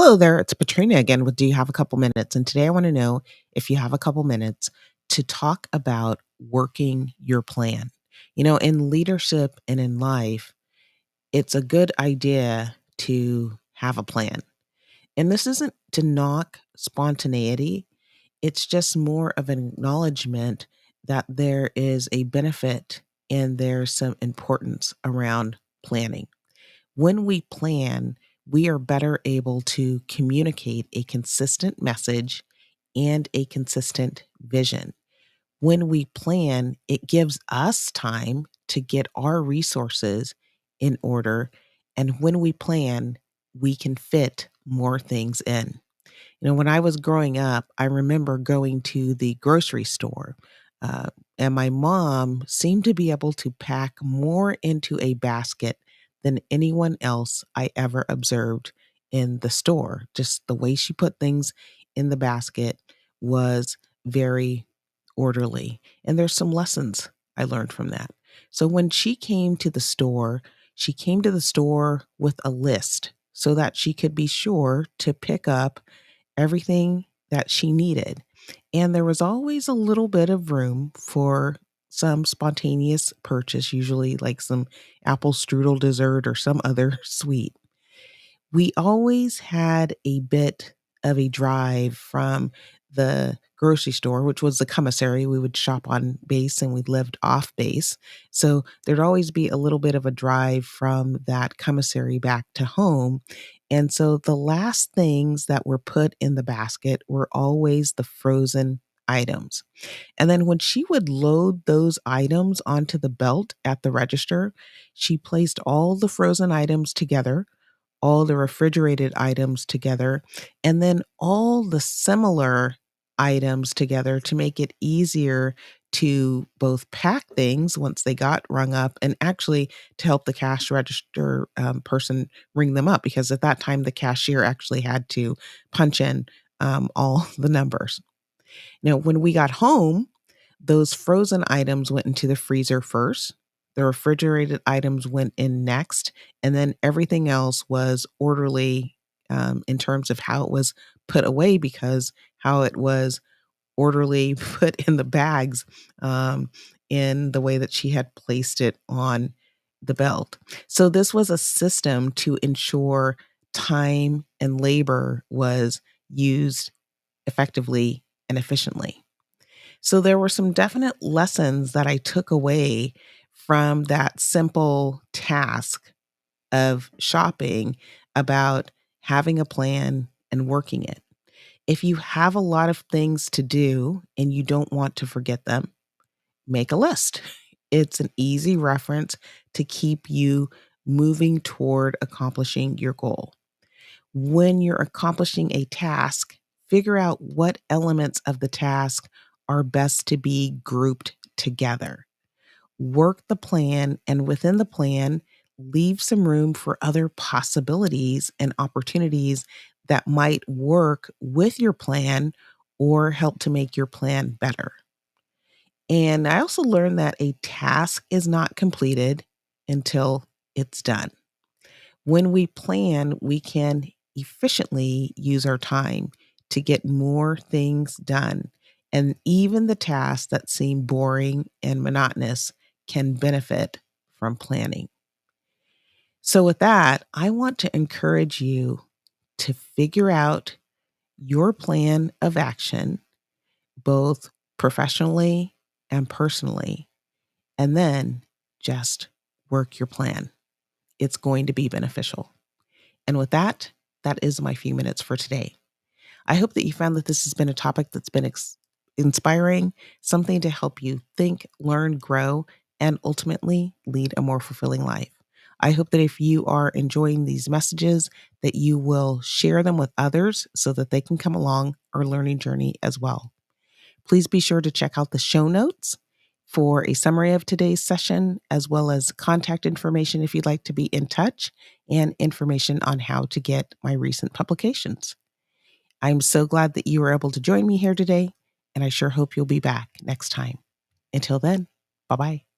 Hello there, it's Patrina again with Do You Have a Couple Minutes? And today I want to know if you have a couple minutes to talk about working your plan. In leadership and in life, it's a good idea to have a plan. And this isn't to knock spontaneity, it's just more of an acknowledgement that there is a benefit and there's some importance around planning. When we plan, we are better able to communicate a consistent message and a consistent vision. When we plan, it gives us time to get our resources in order. And when we plan, we can fit more things in. When I was growing up, I remember going to the grocery store, uh, and my mom seemed to be able to pack more into a basket than anyone else I ever observed in the store. Just the way she put things in the basket was very orderly. And there's some lessons I learned from that. So when she came to the store with a list so that she could be sure to pick up everything that she needed. And there was always a little bit of room for some spontaneous purchase, usually like some apple strudel dessert or some other sweet. We always had a bit of a drive from the grocery store, which was the commissary. We would shop on base and we lived off base. So there'd always be a little bit of a drive from that commissary back to home. And so the last things that were put in the basket were always the frozen items. And then when she would load those items onto the belt at the register, she placed all the frozen items together, all the refrigerated items together, and then all the similar items together to make it easier to both pack things once they got rung up and actually to help the cash register person ring them up, because at that time the cashier actually had to punch in all the numbers. Now, when we got home, those frozen items went into the freezer first. The refrigerated items went in next, and then everything else was orderly in terms of how it was put away, because how it was orderly put in the bags in the way that she had placed it on the belt. So, this was a system to ensure time and labor was used effectively and efficiently. So there were some definite lessons that I took away from that simple task of shopping about having a plan and working it. If you have a lot of things to do and you don't want to forget them, make a list. It's an easy reference to keep you moving toward accomplishing your goal. When you're accomplishing a task, figure out what elements of the task are best to be grouped together. Work the plan, and within the plan, leave some room for other possibilities and opportunities that might work with your plan or help to make your plan better. And I also learned that a task is not completed until it's done. When we plan, we can efficiently use our time to get more things done. And even the tasks that seem boring and monotonous can benefit from planning. So, with that, I want to encourage you to figure out your plan of action, both professionally and personally, and then just work your plan. It's going to be beneficial. And with that, that is my few minutes for today. I hope that you found that this has been a topic that's been inspiring, something to help you think, learn, grow, and ultimately lead a more fulfilling life. I hope that if you are enjoying these messages, that you will share them with others so that they can come along our learning journey as well. Please be sure to check out the show notes for a summary of today's session, as well as contact information if you'd like to be in touch and information on how to get my recent publications. I'm so glad that you were able to join me here today, and I sure hope you'll be back next time. Until then, bye-bye.